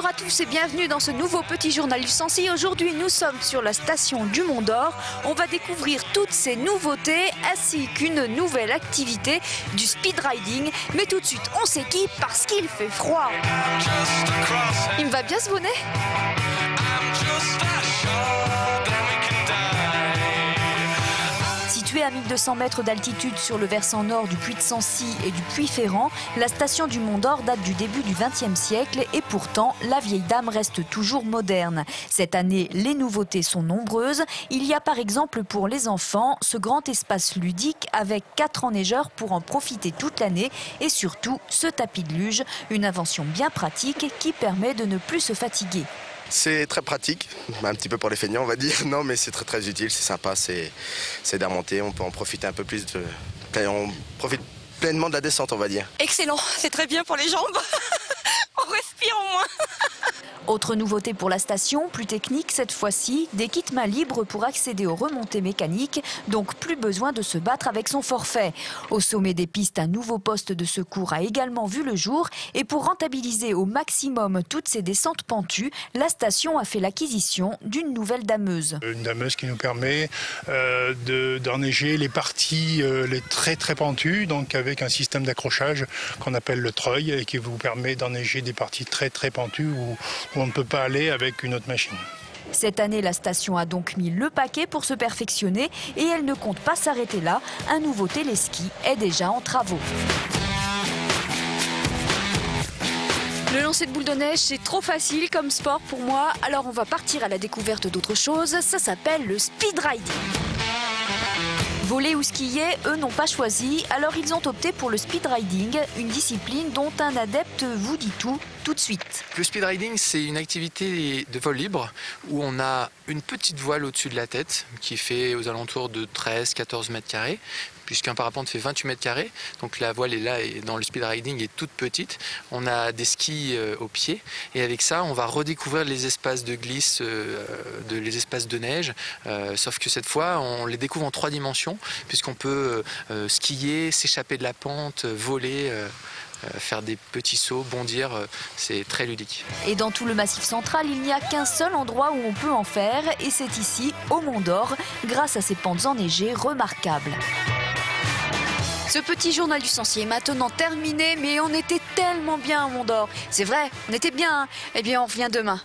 Bonjour à tous et bienvenue dans ce nouveau petit journal du Sancy. Aujourd'hui, nous sommes sur la station du Mont d'Or. On va découvrir toutes ces nouveautés ainsi qu'une nouvelle activité du speed riding. Mais tout de suite, on s'équipe parce qu'il fait froid. Il me va bien ce bonnet ? Située à 1200 mètres d'altitude sur le versant nord du puy de Sancy et du puy Ferrand, la station du Mont d'Or date du début du XXe siècle et pourtant, la vieille dame reste toujours moderne. Cette année, les nouveautés sont nombreuses. Il y a par exemple pour les enfants ce grand espace ludique avec 4 enneigeurs pour en profiter toute l'année et surtout ce tapis de luge, une invention bien pratique qui permet de ne plus se fatiguer. C'est très pratique, un petit peu pour les feignants on va dire, non mais c'est très utile, c'est sympa, c'est d'armonter, on peut en profiter un peu plus, on profite pleinement de la descente on va dire. Excellent, c'est très bien pour les jambes, on respire au moins. Autre nouveauté pour la station, plus technique cette fois-ci, des kits main libres pour accéder aux remontées mécaniques, donc plus besoin de se battre avec son forfait. Au sommet des pistes, un nouveau poste de secours a également vu le jour et pour rentabiliser au maximum toutes ces descentes pentues, la station a fait l'acquisition d'une nouvelle dameuse. Une dameuse qui nous permet d'enneiger les parties les très pentues, donc avec un système d'accrochage qu'on appelle le treuil et qui vous permet d'enneiger des parties très pentues où on ne peut pas aller avec une autre machine. Cette année, la station a donc mis le paquet pour se perfectionner et elle ne compte pas s'arrêter là. Un nouveau téléski est déjà en travaux. Le lancer de boule de neige, c'est trop facile comme sport pour moi. Alors on va partir à la découverte d'autre chose. Ça s'appelle le speed riding. Voler ou skier, eux n'ont pas choisi, alors ils ont opté pour le speed riding, une discipline dont un adepte vous dit tout de suite. Le speed riding, c'est une activité de vol libre où on a une petite voile au-dessus de la tête qui fait aux alentours de 13-14 mètres carrés, puisqu'un parapente fait 28 mètres carrés. Donc la voile est là et dans le speed riding est toute petite. On a des skis au pied et avec ça, on va redécouvrir les espaces de glisse, les espaces de neige. Sauf que cette fois, on les découvre en 3 dimensions, puisqu'on peut skier, s'échapper de la pente, voler. Faire des petits sauts, bondir, c'est très ludique. Et dans tout le Massif central, il n'y a qu'un seul endroit où on peut en faire, et c'est ici, au Mont d'Or, grâce à ses pentes enneigées remarquables. Ce petit journal du Sancy est maintenant terminé, mais on était tellement bien au Mont d'Or. C'est vrai, on était bien, hein. Eh bien, on revient demain.